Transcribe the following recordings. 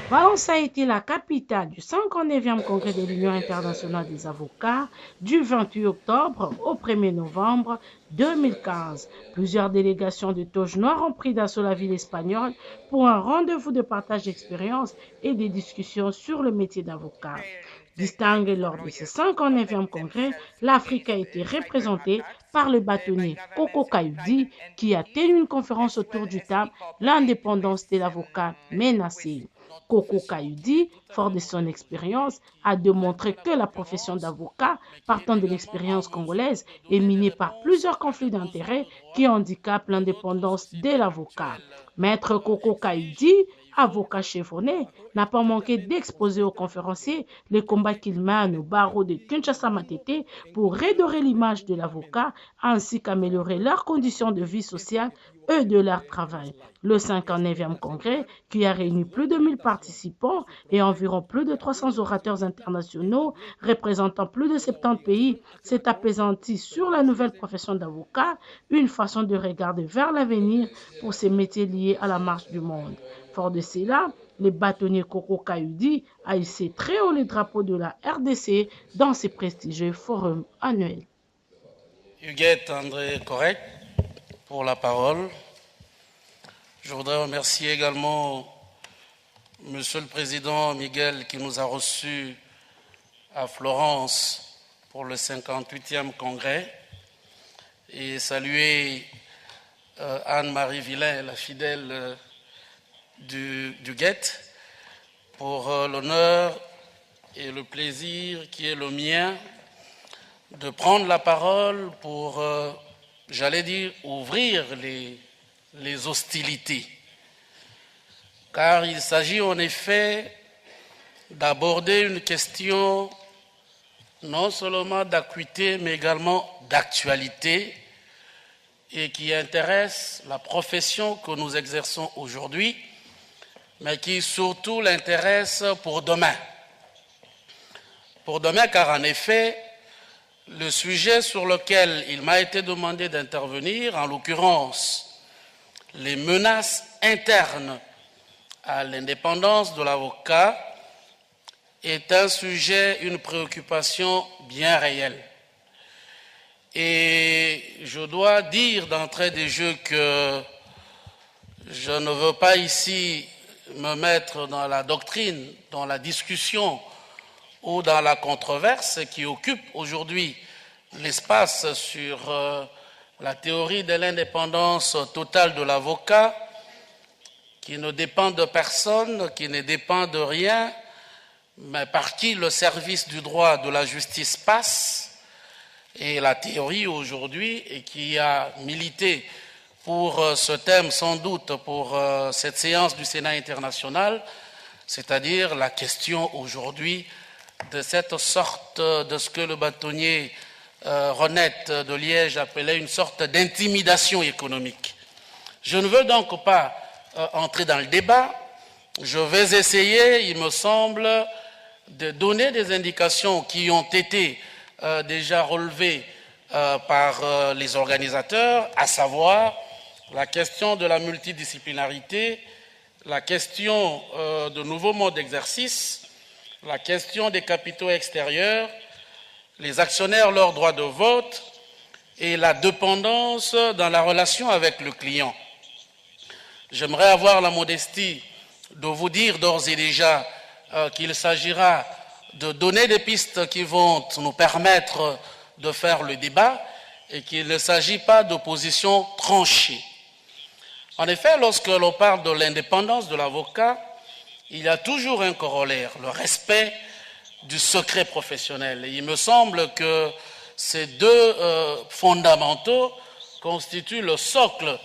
Valence a été la capitale du 59e congrès de l'Union internationale des avocats du 28 octobre au 1er novembre 2015. Plusieurs délégations de toges noires ont pris d'assaut la ville espagnole pour un rendez-vous de partage d'expériences et de discussions sur le métier d'avocat. Distingué lors de ce 59e congrès, l'Afrique a été représentée par le bâtonnier Koko Kayudi qui a tenu une conférence autour du thème L'indépendance de l'avocat menacée. Koko Kayudi, fort de son expérience, a démontré que la profession d'avocat, partant de l'expérience congolaise, est minée par plusieurs conflits d'intérêts qui handicapent l'indépendance de l'avocat. Maître Koko Kayudi, avocat chevronné, n'a pas manqué d'exposer aux conférenciers les combats qu'il mène au barreau de Kinshasa Matete pour redorer l'image de l'avocat ainsi qu'améliorer leurs conditions de vie sociale et de leur travail. Le 59e congrès, qui a réuni plus de 1000 participants et environ plus de 300 orateurs internationaux représentant plus de 70 pays, s'est apaisanti sur la nouvelle profession d'avocat, une façon de regarder vers l'avenir pour ces métiers liés à la marche du monde. Fort de cela, le bâtonnier Koko Kayudi a hissé très haut le drapeau de la RDC dans ses prestigieux forums annuels. Huguette André Correct pour la parole. Je voudrais remercier également Monsieur le Président Miguel qui nous a reçus à Florence pour le 58e congrès et saluer Anne-Marie Villain, la fidèle du Guette, pour l'honneur et le plaisir qui est le mien de prendre la parole pour, j'allais dire, ouvrir les hostilités. Car il s'agit en effet d'aborder une question non seulement d'acuité, mais également d'actualité et qui intéresse la profession que nous exerçons aujourd'hui, mais qui surtout l'intéresse pour demain. Pour demain, car en effet, le sujet sur lequel il m'a été demandé d'intervenir, en l'occurrence les menaces internes à l'indépendance de l'avocat, est un sujet, une préoccupation bien réelle. Et je dois dire d'entrée de jeu que je ne veux pas ici me mettre dans la doctrine, dans la discussion ou dans la controverse qui occupe aujourd'hui l'espace sur la théorie de l'indépendance totale de l'avocat, qui ne dépend de personne, qui ne dépend de rien, mais par qui le service du droit de la justice passe, et la théorie aujourd'hui, et qui a milité pour ce thème sans doute pour cette séance du Sénat international, c'est-à-dire la question aujourd'hui de cette sorte de ce que le bâtonnier Renette de Liège appelait une sorte d'intimidation économique. Je ne veux donc pas entrer dans le débat, je vais essayer, il me semble, de donner des indications qui ont été déjà relevées par les organisateurs, à savoir la question de la multidisciplinarité, la question de nouveaux modes d'exercice, la question des capitaux extérieurs, les actionnaires, leur droit de vote et la dépendance dans la relation avec le client. J'aimerais avoir la modestie de vous dire d'ores et déjà qu'il s'agira de donner des pistes qui vont nous permettre de faire le débat et qu'il ne s'agit pas de positions tranchées. En effet, lorsque l'on parle de l'indépendance de l'avocat, il y a toujours un corollaire, le respect du secret professionnel. Et il me semble que ces deux fondamentaux constituent le socle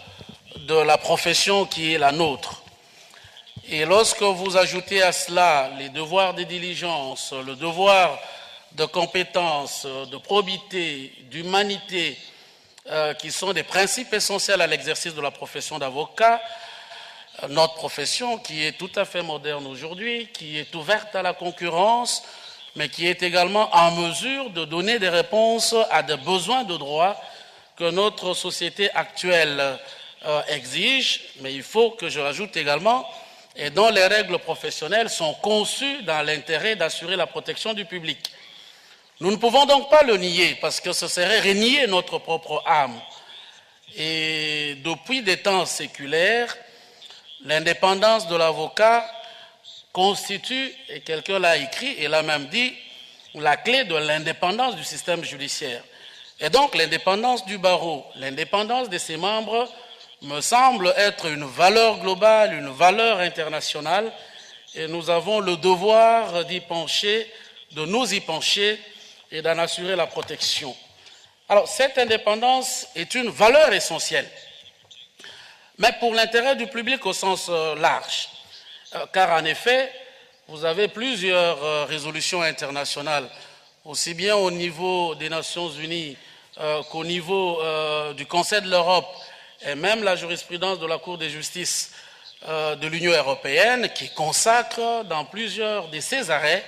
de la profession qui est la nôtre. Et lorsque vous ajoutez à cela les devoirs de diligence, le devoir de compétence, de probité, d'humanité, qui sont des principes essentiels à l'exercice de la profession d'avocat, notre profession qui est tout à fait moderne aujourd'hui, qui est ouverte à la concurrence, mais qui est également en mesure de donner des réponses à des besoins de droit que notre société actuelle exige, mais il faut que je rajoute également et dont les règles professionnelles sont conçues dans l'intérêt d'assurer la protection du public. Nous ne pouvons donc pas le nier, parce que ce serait renier notre propre âme. Et depuis des temps séculaires, l'indépendance de l'avocat constitue, et quelqu'un l'a écrit et l'a même dit, la clé de l'indépendance du système judiciaire. Et donc l'indépendance du barreau, l'indépendance de ses membres me semble être une valeur globale, une valeur internationale, et nous avons le devoir d'y pencher, de nous y pencher et d'en assurer la protection. Alors cette indépendance est une valeur essentielle, mais pour l'intérêt du public au sens large, car en effet, vous avez plusieurs résolutions internationales, aussi bien au niveau des Nations Unies qu'au niveau du Conseil de l'Europe, et même la jurisprudence de la Cour de justice de l'Union européenne, qui consacre dans plusieurs de ses arrêts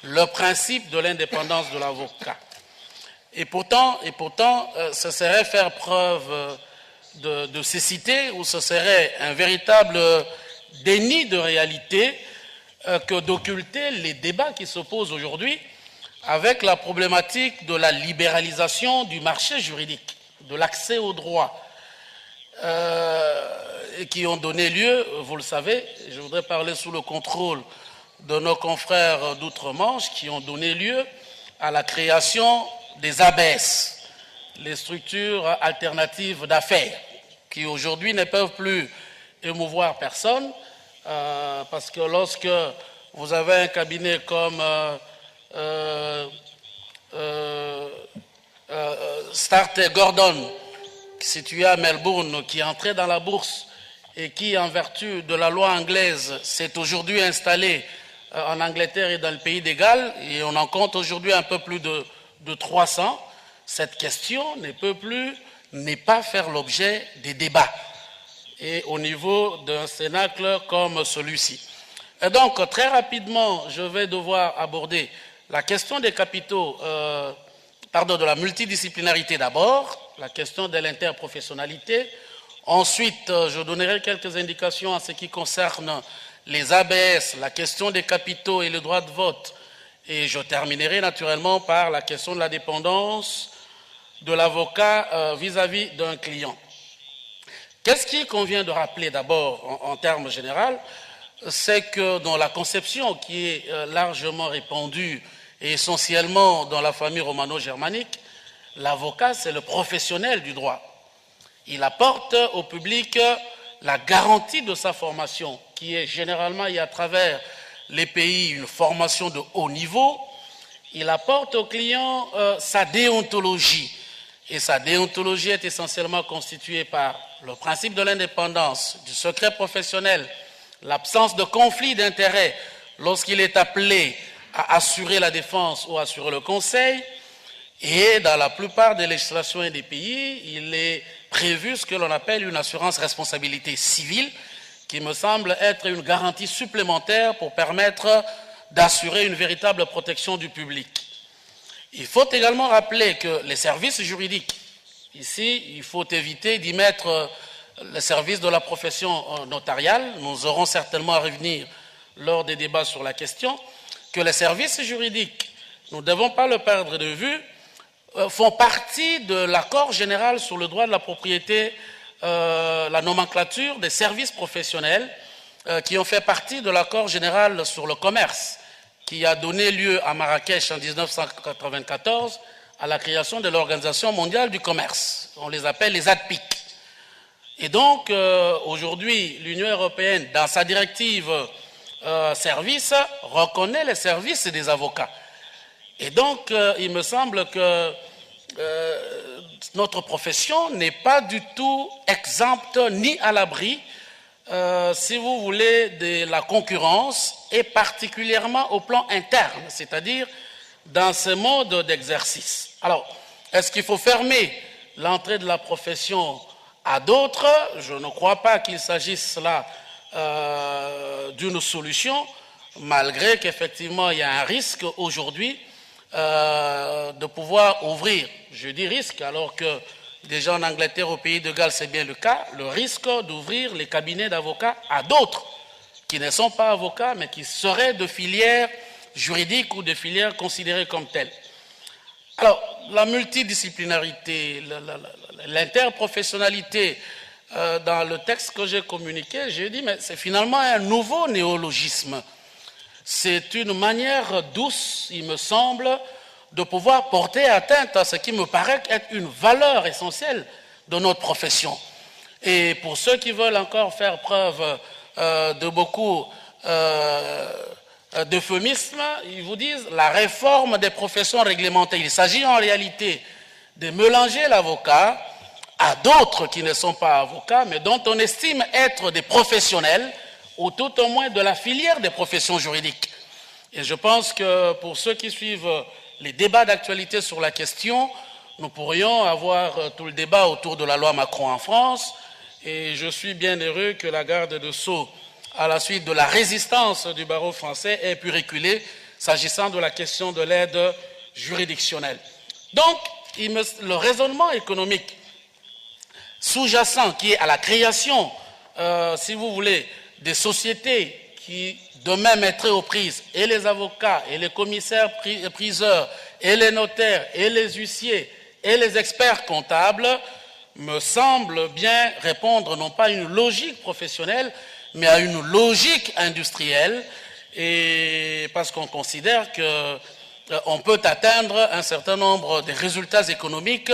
le principe de l'indépendance de l'avocat. Et pourtant, ce serait faire preuve de cécité, ou ce serait un véritable déni de réalité que d'occulter les débats qui s'opposent aujourd'hui avec la problématique de la libéralisation du marché juridique, de l'accès au droit, et qui ont donné lieu, vous le savez, je voudrais parler sous le contrôle de nos confrères d'outre-Manche, qui ont donné lieu à la création des ABS, les structures alternatives d'affaires, qui aujourd'hui ne peuvent plus émouvoir personne, parce que lorsque vous avez un cabinet comme Start Gordon, situé à Melbourne, qui est entré dans la bourse et qui, en vertu de la loi anglaise, s'est aujourd'hui installé en Angleterre et dans le pays des Galles, et on en compte aujourd'hui un peu plus de 300, cette question n'est pas faire l'objet des débats, et au niveau d'un cénacle comme celui-ci. Et donc, très rapidement, je vais devoir aborder la question des capitaux, de la multidisciplinarité d'abord, la question de l'interprofessionnalité. Ensuite, je donnerai quelques indications en ce qui concerne les ABS, la question des capitaux et le droit de vote. Et je terminerai naturellement par la question de la dépendance de l'avocat vis-à-vis d'un client. Qu'est-ce qu'il convient de rappeler d'abord en termes généraux? C'est que dans la conception qui est largement répandue et essentiellement dans la famille romano-germanique, l'avocat, c'est le professionnel du droit. Il apporte au public la garantie de sa formation, qui est généralement et à travers les pays une formation de haut niveau. Il apporte au client sa déontologie. Et sa déontologie est essentiellement constituée par le principe de l'indépendance, du secret professionnel, l'absence de conflit d'intérêts lorsqu'il est appelé à assurer la défense ou assurer le conseil. Et dans la plupart des législations et des pays, il est prévu ce que l'on appelle une assurance responsabilité civile, qui me semble être une garantie supplémentaire pour permettre d'assurer une véritable protection du public. Il faut également rappeler que les services juridiques, ici, il faut éviter d'y mettre le service de la profession notariale, nous aurons certainement à revenir lors des débats sur la question, que les services juridiques, nous ne devons pas le perdre de vue, font partie de l'accord général sur le droit de la propriété, la nomenclature des services professionnels qui ont fait partie de l'accord général sur le commerce qui a donné lieu à Marrakech en 1994 à la création de l'Organisation mondiale du commerce. On les appelle les ADPIC. Et donc, aujourd'hui, l'Union européenne, dans sa directive services, reconnaît les services des avocats. Et donc, il me semble que notre profession n'est pas du tout exempte ni à l'abri, si vous voulez, de la concurrence, et particulièrement au plan interne, c'est-à-dire dans ce mode d'exercice. Alors, est-ce qu'il faut fermer l'entrée de la profession à d'autres? Je ne crois pas qu'il s'agisse là d'une solution, malgré qu'effectivement il y a un risque aujourd'hui de pouvoir ouvrir, je dis risque, alors que déjà en Angleterre, au pays de Galles, c'est bien le cas, le risque d'ouvrir les cabinets d'avocats à d'autres qui ne sont pas avocats, mais qui seraient de filières juridiques ou de filières considérées comme telles. Alors, la multidisciplinarité, l'interprofessionnalité, dans le texte que j'ai communiqué, j'ai dit, mais c'est finalement un nouveau néologisme. C'est une manière douce, il me semble, de pouvoir porter atteinte à ce qui me paraît être une valeur essentielle de notre profession. Et pour ceux qui veulent encore faire preuve de beaucoup d'euphémismes, ils vous disent la réforme des professions réglementées. Il s'agit en réalité de mélanger l'avocat à d'autres qui ne sont pas avocats, mais dont on estime être des professionnels, ou tout au moins de la filière des professions juridiques. Et je pense que pour ceux qui suivent les débats d'actualité sur la question, nous pourrions avoir tout le débat autour de la loi Macron en France, et je suis bien heureux que la garde de Sceaux, à la suite de la résistance du barreau français, ait pu reculer s'agissant de la question de l'aide juridictionnelle. Donc, le raisonnement économique sous-jacent qui est à la création, si vous voulez, des sociétés qui demain mettraient aux prises et les avocats, et les commissaires priseurs, et les notaires, et les huissiers, et les experts comptables, me semble bien répondre non pas à une logique professionnelle, mais à une logique industrielle, et parce qu'on considère qu'on peut atteindre un certain nombre de résultats économiques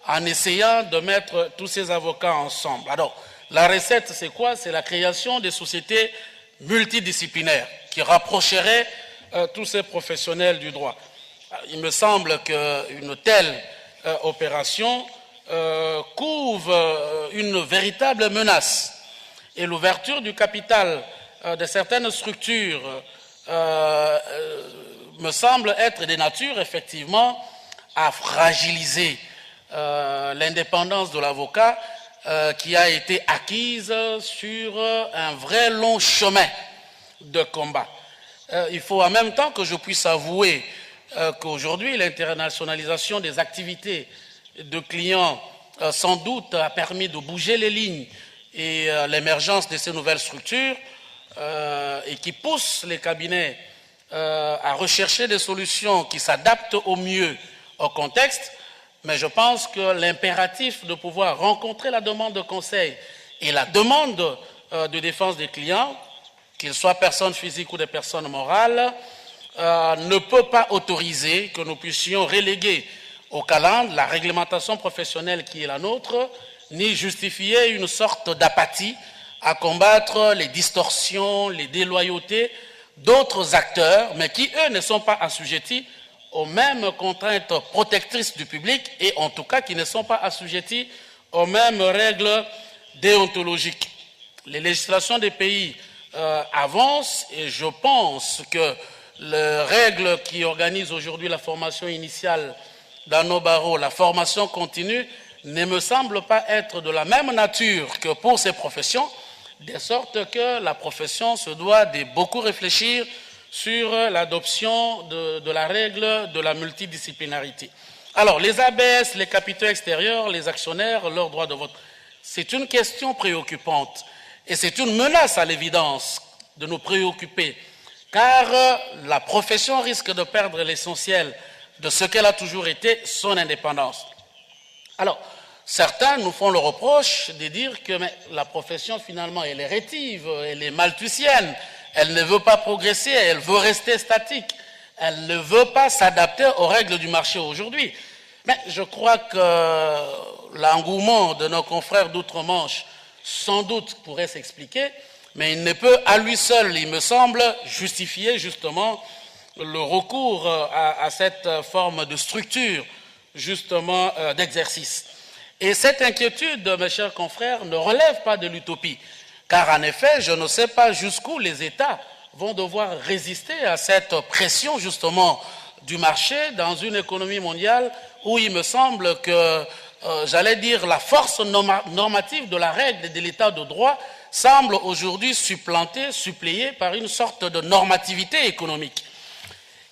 en essayant de mettre tous ces avocats ensemble. Alors, la recette, c'est quoi? C'est la création des sociétés multidisciplinaires qui rapprocheraient tous ces professionnels du droit. Il me semble qu'une telle opération couvre une véritable menace. Et l'ouverture du capital de certaines structures me semble être de nature, effectivement, à fragiliser l'indépendance de l'avocat qui a été acquise sur un vrai long chemin de combat. Il faut en même temps que je puisse avouer qu'aujourd'hui, l'internationalisation des activités de clients sans doute a permis de bouger les lignes et l'émergence de ces nouvelles structures et qui poussent les cabinets à rechercher des solutions qui s'adaptent au mieux au contexte. Mais je pense que l'impératif de pouvoir rencontrer la demande de conseil et la demande de défense des clients, qu'ils soient personnes physiques ou des personnes morales, ne peut pas autoriser que nous puissions reléguer au calendes la réglementation professionnelle qui est la nôtre, ni justifier une sorte d'apathie à combattre les distorsions, les déloyautés d'autres acteurs, mais qui, eux, ne sont pas assujettis aux mêmes contraintes protectrices du public et en tout cas qui ne sont pas assujettis aux mêmes règles déontologiques. Les législations des pays avancent et je pense que les règles qui organisent aujourd'hui la formation initiale dans nos barreaux, la formation continue, ne me semble pas être de la même nature que pour ces professions, de sorte que la profession se doit de beaucoup réfléchir sur l'adoption de la règle de la multidisciplinarité. Alors, les ABS, les capitaux extérieurs, les actionnaires, leur droit de vote, c'est une question préoccupante et c'est une menace à l'évidence de nous préoccuper, car la profession risque de perdre l'essentiel de ce qu'elle a toujours été, son indépendance. Alors, certains nous font le reproche de dire que la profession, finalement, elle est rétive, elle est malthusienne, elle ne veut pas progresser, elle veut rester statique, elle ne veut pas s'adapter aux règles du marché aujourd'hui. Mais je crois que l'engouement de nos confrères d'outre-Manche, sans doute, pourrait s'expliquer, mais il ne peut à lui seul, il me semble, justifier justement le recours à cette forme de structure, justement, d'exercice. Et cette inquiétude, mes chers confrères, ne relève pas de l'utopie, car en effet, je ne sais pas jusqu'où les États vont devoir résister à cette pression, justement, du marché dans une économie mondiale où il me semble que, j'allais dire, la force normative de la règle et de l'état de droit semble aujourd'hui suppléée par une sorte de normativité économique.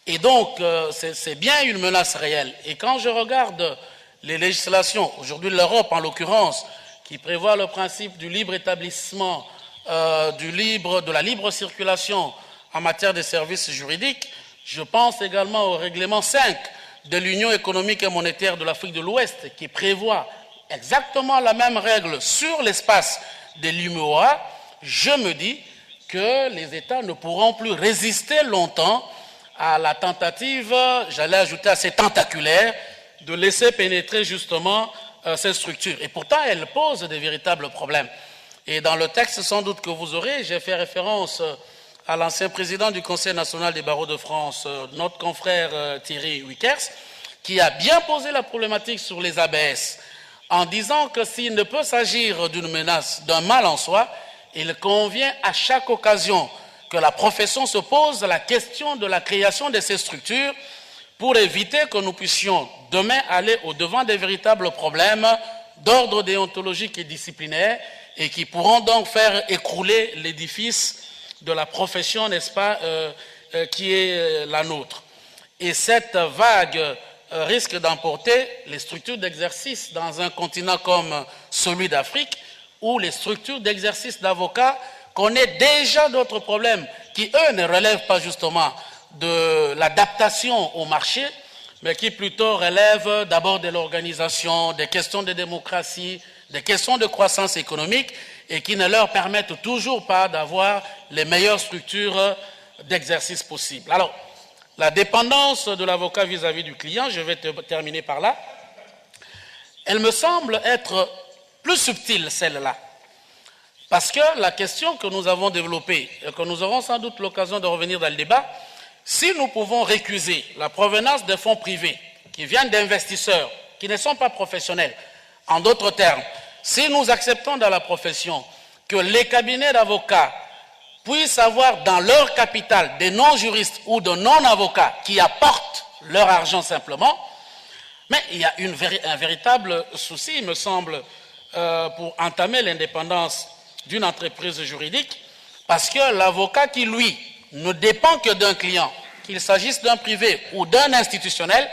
Et donc, c'est bien une menace réelle. Et quand je regarde les législations, aujourd'hui l'Europe en l'occurrence, qui prévoit le principe du libre établissement de la libre circulation en matière de services juridiques, je pense également au règlement 5 de l'Union économique et monétaire de l'Afrique de l'Ouest qui prévoit exactement la même règle sur l'espace de l'UMOA, je me dis que les États ne pourront plus résister longtemps à la tentative, j'allais ajouter assez tentaculaire, de laisser pénétrer justement ces structures. Et pourtant, elles posent des véritables problèmes. Et dans le texte, sans doute que vous aurez, j'ai fait référence à l'ancien président du Conseil national des barreaux de France, notre confrère Thierry Wickers, qui a bien posé la problématique sur les ABS, en disant que s'il ne peut s'agir d'une menace, d'un mal en soi, il convient à chaque occasion que la profession se pose la question de la création de ces structures pour éviter que nous puissions demain aller au-devant des véritables problèmes d'ordre déontologique et disciplinaire et qui pourront donc faire écrouler l'édifice de la profession, n'est-ce pas, qui est la nôtre. Et cette vague risque d'emporter les structures d'exercice dans un continent comme celui d'Afrique, où les structures d'exercice d'avocats connaissent déjà d'autres problèmes qui, eux, ne relèvent pas justement de l'adaptation au marché, mais qui plutôt relèvent d'abord de l'organisation, des questions de démocratie, des questions de croissance économique, et qui ne leur permettent toujours pas d'avoir les meilleures structures d'exercice possibles. Alors, la dépendance de l'avocat vis-à-vis du client, je vais terminer par là, elle me semble être plus subtile, celle-là. Parce que la question que nous avons développée, et que nous aurons sans doute l'occasion de revenir dans le débat, si nous pouvons récuser la provenance des fonds privés qui viennent d'investisseurs, qui ne sont pas professionnels, en d'autres termes, si nous acceptons dans la profession que les cabinets d'avocats puissent avoir dans leur capital des non-juristes ou de non-avocats qui apportent leur argent simplement, mais il y a un véritable souci, il me semble, pour entamer l'indépendance d'une entreprise juridique, parce que l'avocat qui, lui, ne dépend que d'un client, qu'il s'agisse d'un privé ou d'un institutionnel,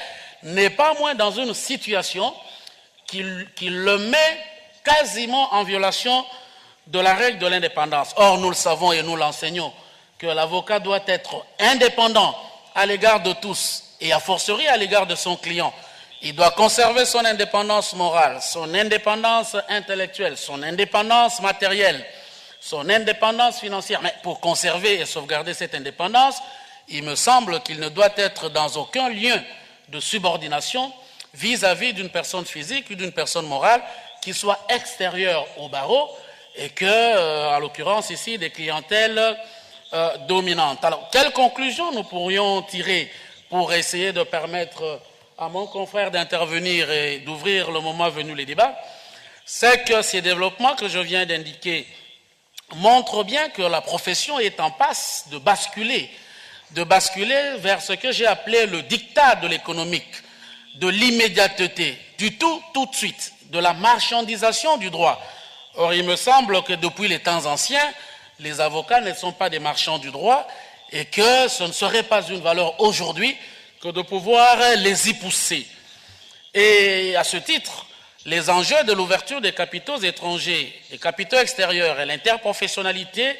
n'est pas moins dans une situation qui le met quasiment en violation de la règle de l'indépendance. Or, nous le savons et nous l'enseignons, que l'avocat doit être indépendant à l'égard de tous, et a fortiori à l'égard de son client. Il doit conserver son indépendance morale, son indépendance intellectuelle, son indépendance matérielle, son indépendance financière. Mais pour conserver et sauvegarder cette indépendance, il me semble qu'il ne doit être dans aucun lien de subordination vis-à-vis d'une personne physique ou d'une personne morale qui soit extérieure au barreau et que, en l'occurrence ici, des clientèles dominantes. Alors, quelles conclusions nous pourrions tirer pour essayer de permettre à mon confrère d'intervenir et d'ouvrir le moment venu les débats? C'est que ces développements que je viens d'indiquer montrent bien que la profession est en passe de basculer vers ce que j'ai appelé le diktat de l'économique, de l'immédiateté, du tout de suite, de la marchandisation du droit. Or, il me semble que depuis les temps anciens, les avocats ne sont pas des marchands du droit et que ce ne serait pas une valeur aujourd'hui que de pouvoir les y pousser. Et à ce titre, les enjeux de l'ouverture des capitaux étrangers, des capitaux extérieurs et l'interprofessionnalité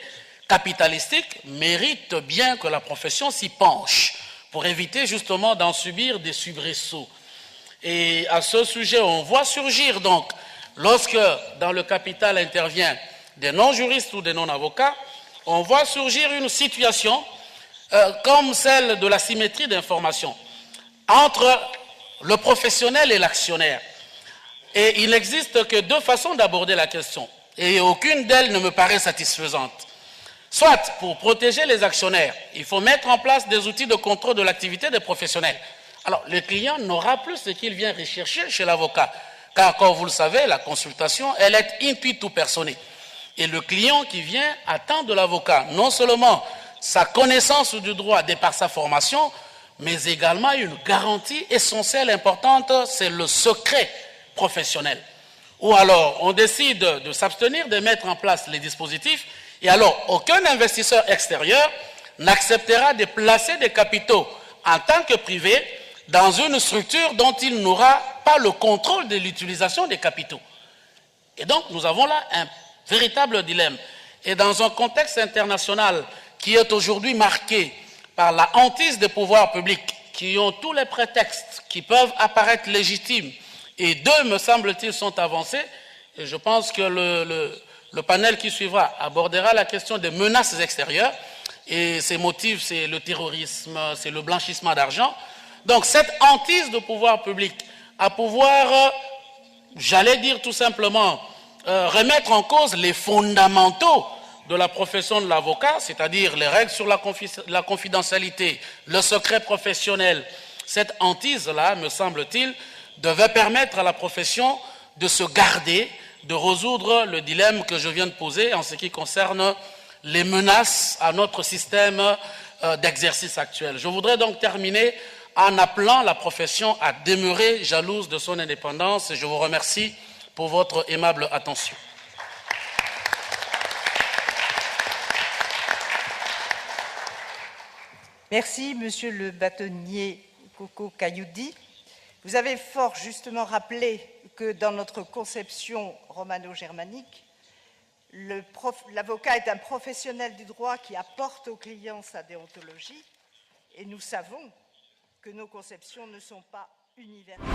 capitalistique méritent bien que la profession s'y penche pour éviter justement d'en subir des soubresauts. Et à ce sujet, on voit surgir donc, lorsque dans le capital intervient des non-juristes ou des non-avocats, on voit surgir une situation comme celle de la symétrie d'information entre le professionnel et l'actionnaire. Et il n'existe que deux façons d'aborder la question, et aucune d'elles ne me paraît satisfaisante. Soit, pour protéger les actionnaires, il faut mettre en place des outils de contrôle de l'activité des professionnels. Alors, le client n'aura plus ce qu'il vient rechercher chez l'avocat, car, comme vous le savez, la consultation, elle est intuitu personnée. Et le client qui vient attend de l'avocat non seulement sa connaissance du droit de par sa formation, mais également une garantie essentielle, importante, c'est le secret professionnel. Ou alors, on décide de s'abstenir de mettre en place les dispositifs, et alors, aucun investisseur extérieur n'acceptera de placer des capitaux en tant que privé dans une structure dont il n'aura pas le contrôle de l'utilisation des capitaux. Et donc, nous avons là un véritable dilemme. Et dans un contexte international qui est aujourd'hui marqué par la hantise des pouvoirs publics, qui ont tous les prétextes qui peuvent apparaître légitimes, et deux, me semble-t-il, sont avancés, et je pense que le panel qui suivra abordera la question des menaces extérieures, et ces motifs, c'est le terrorisme, c'est le blanchissement d'argent. Donc cette hantise de pouvoir public à pouvoir, j'allais dire tout simplement, remettre en cause les fondamentaux de la profession de l'avocat, c'est-à-dire les règles sur la confidentialité, le secret professionnel. Cette hantise-là, me semble-t-il, devait permettre à la profession de se garder, de résoudre le dilemme que je viens de poser en ce qui concerne les menaces à notre système d'exercice actuel. Je voudrais donc terminer en appelant la profession à demeurer jalouse de son indépendance et je vous remercie pour votre aimable attention. Merci, Monsieur le bâtonnier Koko Kayoudi. Vous avez fort justement rappelé que dans notre conception romano-germanique, l'avocat est un professionnel du droit qui apporte au client sa déontologie, et nous savons que nos conceptions ne sont pas universelles.